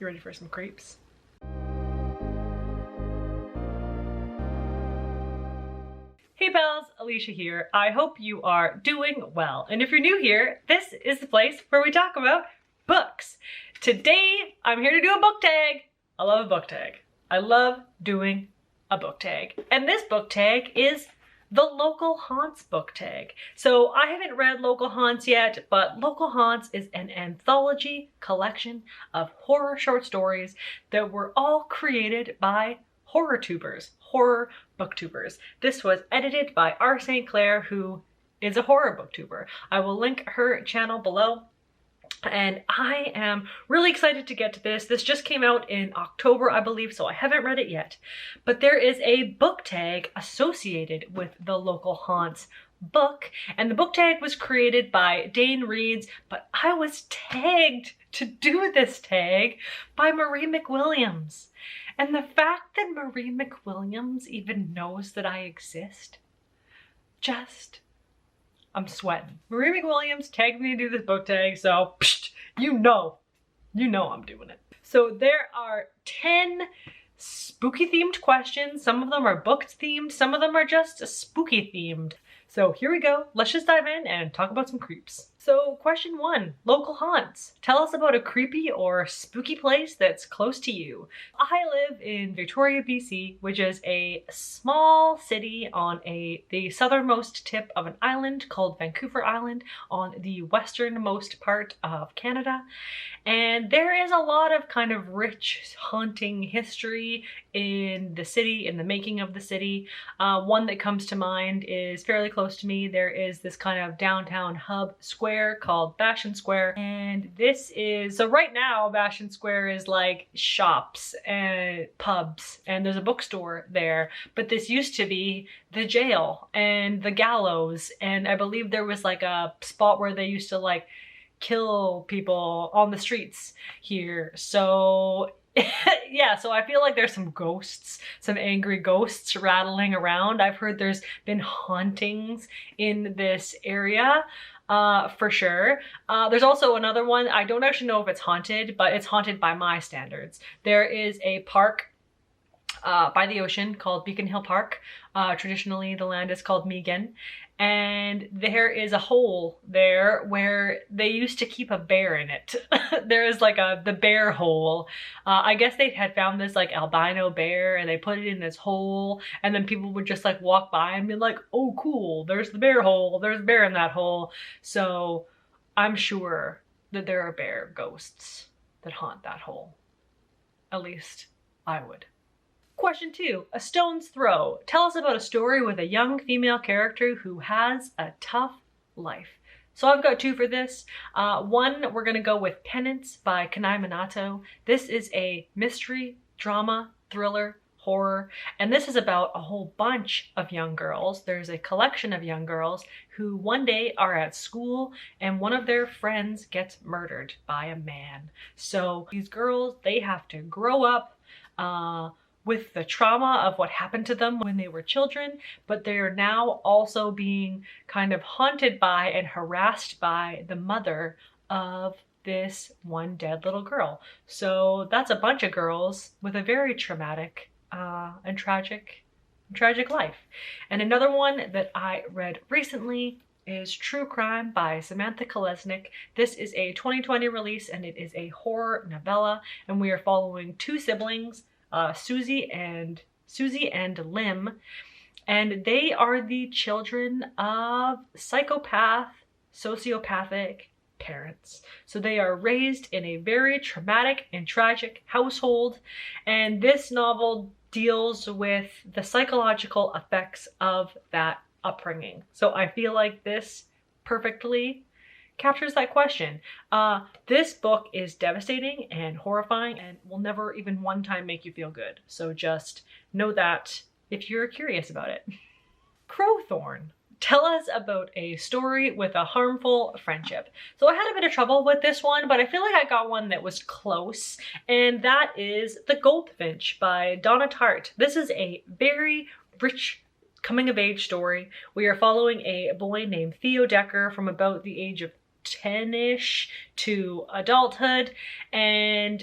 You ready for some creeps? Hey pals, Alicia here. I hope you are doing well. And if you're new here, this is the place where we talk about books. Today, I'm here to do a book tag. I love a book tag. I love doing a book tag. And this book tag is the Local Haunts book tag. So I haven't read Local Haunts yet, but Local Haunts is an anthology collection of horror short stories that were all created by horrortubers, horror booktubers. This was edited by R. St. Clair, who is a horror booktuber. I will link her channel below. And I am really excited to get to this. This just came out in October, I believe, so I haven't read it yet. But there is a book tag associated with the Local Haunts book. And the book tag was created by Dane Reads, but I was tagged to do this tag by Marie McWilliams. And the fact that Marie McWilliams even knows that I exist, I'm sweating. Marie McWilliams tagged me to do this book tag, so psh, you know I'm doing it. So there are 10 spooky themed questions. Some of them are book themed, some of them are just spooky themed. So here we go. Let's just dive in and talk about some creeps. So question 1, local haunts. Tell us about a creepy or spooky place that's close to you. I live in Victoria, BC, which is a small city on the southernmost tip of an island called Vancouver Island on the westernmost part of Canada. And there is a lot of kind of rich haunting history in the city, in the making of the city. One that comes to mind is fairly close to me. There is this kind of downtown hub square called Bastion Square, and this is, so right now Bastion Square is like shops and pubs, and there's a bookstore there, but this used to be the jail and the gallows, and I believe there was like a spot where they used to like kill people on the streets here. So yeah, so I feel like there's some ghosts, some angry ghosts rattling around. I've heard there's been hauntings in this area, for sure. There's also another one, I don't actually know if it's haunted, but it's haunted by my standards. There is a park by the ocean called Beacon Hill Park. Traditionally the land is called Megan. And there is a hole there where they used to keep a bear in it. There is like the bear hole. I guess they had found this like albino bear and they put it in this hole, and then people would just like walk by and be like, oh cool, there's the bear hole, there's a bear in that hole. So I'm sure that there are bear ghosts that haunt that hole. At least I would. Question 2, a stone's throw. Tell us about a story with a young female character who has a tough life. So I've got 2 for this. One, we're gonna go with Penance by Kanai Minato. This is a mystery, drama, thriller, horror, and this is about a whole bunch of young girls. There's a collection of young girls who one day are at school and one of their friends gets murdered by a man. So these girls, they have to grow up with the trauma of what happened to them when they were children, but they are now also being kind of haunted by and harassed by the mother of this one dead little girl. So that's a bunch of girls with a very traumatic and tragic life. And another one that I read recently is True Crime by Samantha Kolesnik. This is a 2020 release and it is a horror novella, and we are following 2 siblings, Susie and Lim, and they are the children of sociopathic parents. So they are raised in a very traumatic and tragic household, and this novel deals with the psychological effects of that upbringing. So I feel like this perfectly captures that question. This book is devastating and horrifying and will never even one time make you feel good. So just know that if you're curious about it. Crowthorne. Tell us about a story with a harmful friendship. So I had a bit of trouble with this one, but I feel like I got one that was close, and that is The Goldfinch by Donna Tartt. This is a very rich coming of age story. We are following a boy named Theo Decker from about the age of 10-ish to adulthood, and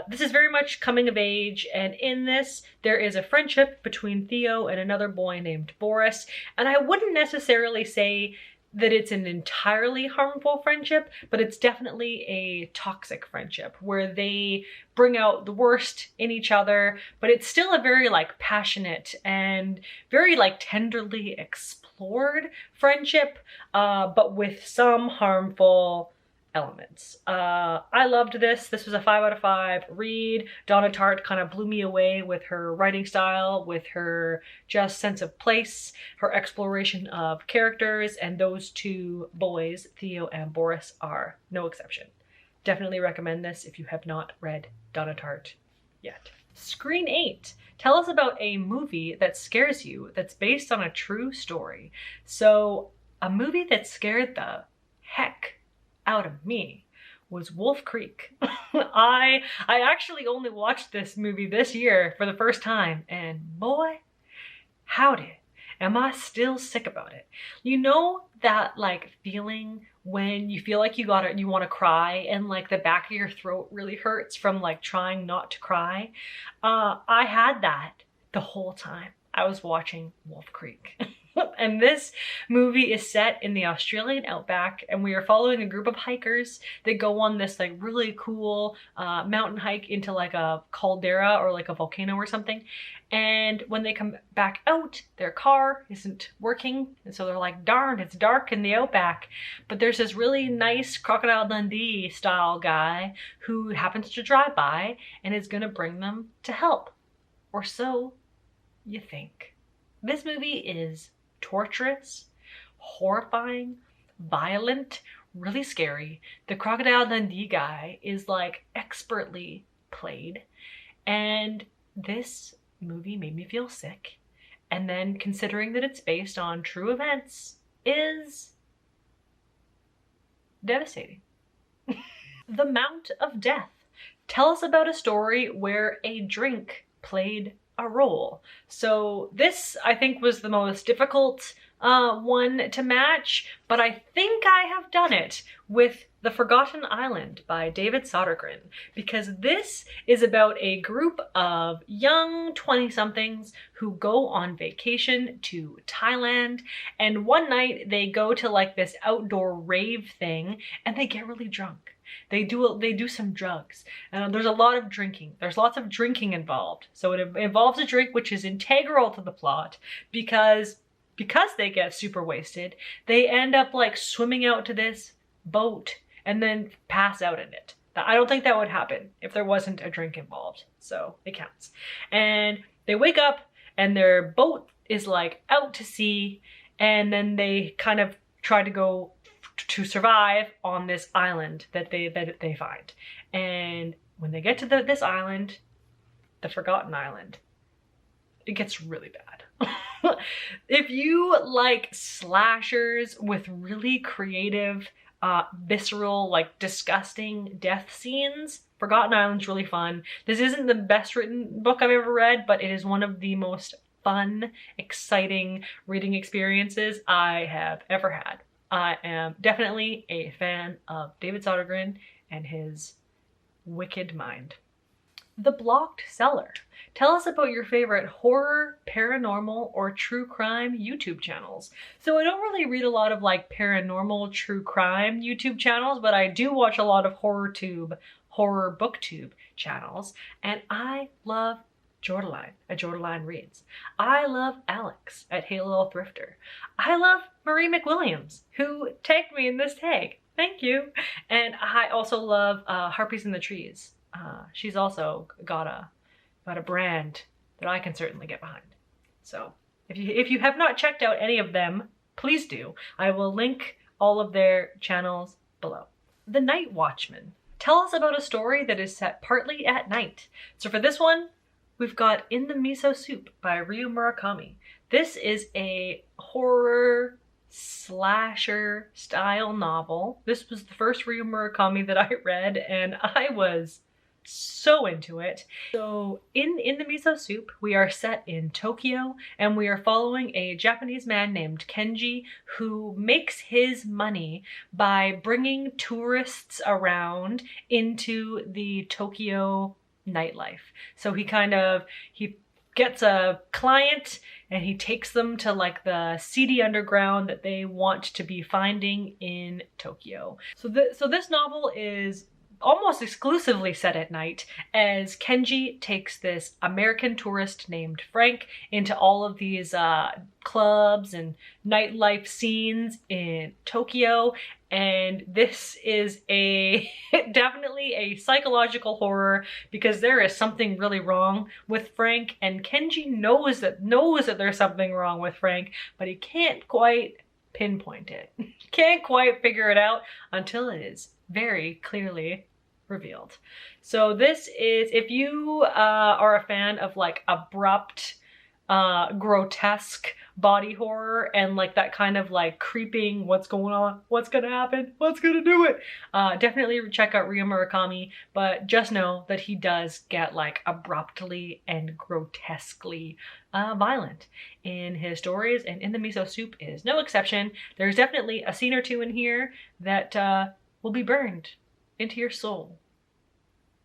this is very much coming of age, and in this there is a friendship between Theo and another boy named Boris, and I wouldn't necessarily say that it's an entirely harmful friendship, but it's definitely a toxic friendship where they bring out the worst in each other, but it's still a very like passionate and very like tenderly explored friendship, but with some harmful elements. I loved this. This was a 5 out of 5 read. Donna Tartt kind of blew me away with her writing style, with her just sense of place, her exploration of characters, and those two boys, Theo and Boris, are no exception. Definitely recommend this if you have not read Donna Tartt yet. Screen 8. Tell us about a movie that scares you that's based on a true story. So a movie that scared the heck out of me was Wolf Creek. I actually only watched this movie this year for the first time, and boy, howdy, am I still sick about it. You know that like feeling when you feel like you want to cry and like the back of your throat really hurts from like trying not to cry? I had that the whole time I was watching Wolf Creek. And this movie is set in the Australian outback, and we are following a group of hikers that go on this like really cool mountain hike into like a caldera or like a volcano or something. And when they come back out, their car isn't working, and so they're like, darn, it's dark in the outback. But there's this really nice Crocodile Dundee style guy who happens to drive by and is gonna bring them to help. Or so you think. This movie is torturous, horrifying, violent, really scary. The Crocodile Dundee guy is like expertly played, and this movie made me feel sick. And then considering that it's based on true events is devastating. The Mount of Death. Tell us about a story where a drink played a role. So this, I think, was the most difficult one to match, but I think I have done it with The Forgotten Island by David Sodergren, because this is about a group of young 20-somethings who go on vacation to Thailand, and one night they go to like this outdoor rave thing and they get really drunk. They do some drugs, and there's a lot of drinking. There's lots of drinking involved. So it involves a drink which is integral to the plot because they get super wasted. They end up like swimming out to this boat and then pass out in it. I don't think that would happen if there wasn't a drink involved. So it counts. And they wake up and their boat is like out to sea, and then they kind of try to go to survive on this island that they find. And when they get to this island, the Forgotten Island, it gets really bad. If you like slashers with really creative, visceral, like disgusting death scenes, Forgotten Island's really fun. This isn't the best written book I've ever read, but it is one of the most fun, exciting reading experiences I have ever had. I am definitely a fan of David Sodergren and his wicked mind. The Blocked Cellar. Tell us about your favorite horror, paranormal, or true crime YouTube channels. So I don't really read a lot of like paranormal, true crime YouTube channels, but I do watch a lot of horror booktube channels, and I love Jordaline at Jordaline Reads. I love Alex at Hey Little Thrifter. I love Marie McWilliams, who tagged me in this tag. Thank you. And I also love Harpies in the Trees. She's also got a brand that I can certainly get behind. So if you have not checked out any of them, please do. I will link all of their channels below. The Night Watchman. Tell us about a story that is set partly at night. So for this one, we've got In the Miso Soup by Ryu Murakami. This is a horror slasher style novel. This was the first Ryu Murakami that I read, and I was so into it. So in the miso soup, we are set in Tokyo, and we are following a Japanese man named Kenji who makes his money by bringing tourists around into the Tokyo nightlife. So he gets a client and he takes them to like the seedy underground that they want to be finding in Tokyo. So this novel is almost exclusively set at night, as Kenji takes this American tourist named Frank into all of these clubs and nightlife scenes in Tokyo. And this is definitely a psychological horror, because there is something really wrong with Frank, and Kenji knows that there's something wrong with Frank, but he can't quite pinpoint it. Can't quite figure it out until it is very clearly revealed. So this is, if you are a fan of like abrupt, grotesque body horror and like that kind of like creeping, what's going on, what's gonna happen, what's gonna do it, definitely check out Ryo Murakami, but just know that he does get like abruptly and grotesquely violent in his stories, and In the Miso Soup is no exception. There's definitely a scene or two in here that will be burned into your soul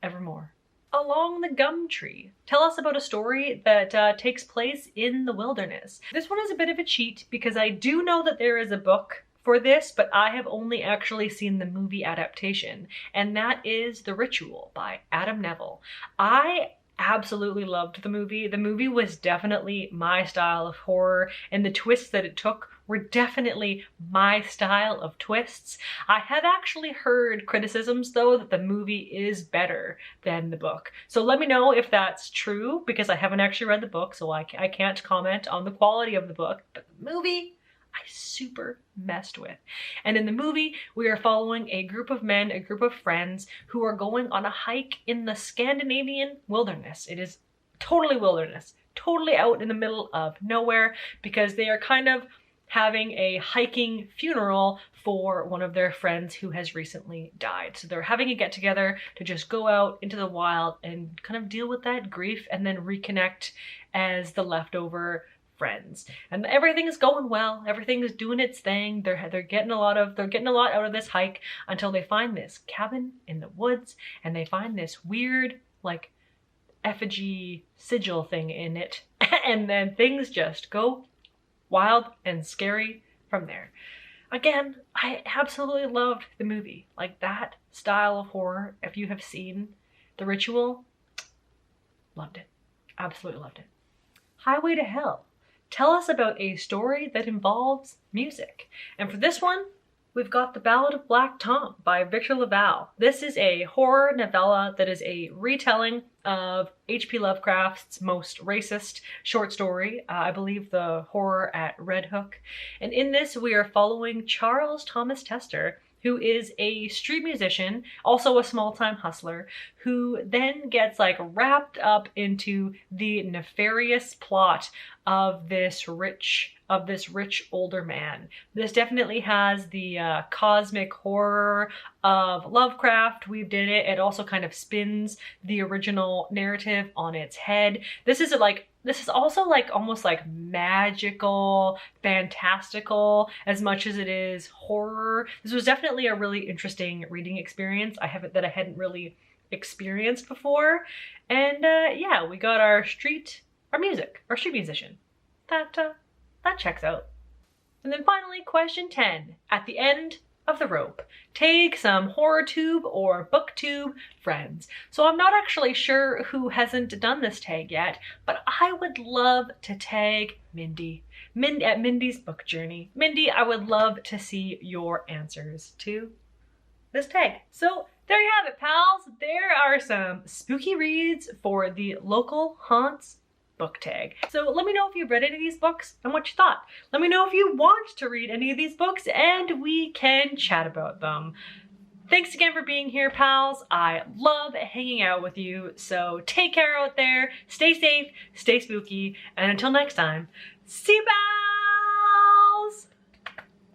evermore. Along the Gum Tree. Tell us about a story that takes place in the wilderness. This one is a bit of a cheat because I do know that there is a book for this, but I have only actually seen the movie adaptation, and that is The Ritual by Adam Neville. I absolutely loved the movie. The movie was definitely my style of horror, and the twists that it took were definitely my style of twists. I have actually heard criticisms though that the movie is better than the book. So let me know if that's true, because I haven't actually read the book, so I can't comment on the quality of the book, but the movie I super messed with. And in the movie, we are following a group of men, a group of friends who are going on a hike in the Scandinavian wilderness. It is totally wilderness, totally out in the middle of nowhere, because they are kind of having a hiking funeral for one of their friends who has recently died. So they're having a get together to just go out into the wild and kind of deal with that grief and then reconnect as the leftover friends. And everything is going well. Everything is doing its thing. They're getting a lot out of this hike until they find this cabin in the woods, and they find this weird like effigy sigil thing in it. And then things just go wild and scary from there. Again, I absolutely loved the movie. Like that style of horror, if you have seen The Ritual, loved it. Absolutely loved it. Highway to Hell. Tell us about a story that involves music. And for this one, we've got The Ballad of Black Tom by Victor LaValle. This is a horror novella that is a retelling of H.P. Lovecraft's most racist short story, I believe The Horror at Red Hook. And in this, we are following Charles Thomas Tester, who is a street musician, also a small-time hustler, who then gets like wrapped up into the nefarious plot of this rich older man. This definitely has the cosmic horror of Lovecraft weaved in it. It also kind of spins the original narrative on its head. This is also like almost like magical, fantastical, as much as it is horror. This was definitely a really interesting reading experience that I hadn't really experienced before. And yeah, we got our street musician. That checks out. And then finally, question 10. At the end of the rope, tag some horrortube or booktube friends. So I'm not actually sure who hasn't done this tag yet, but I would love to tag Mindy at Mindy's Book Journey. Mindy, I would love to see your answers to this tag. So there you have it, pals. There are some spooky reads for the local haunts book tag. So let me know if you've read any of these books and what you thought. Let me know if you want to read any of these books and we can chat about them. Thanks again for being here, pals. I love hanging out with you. So take care out there, stay safe, stay spooky, and until next time, see you, pals!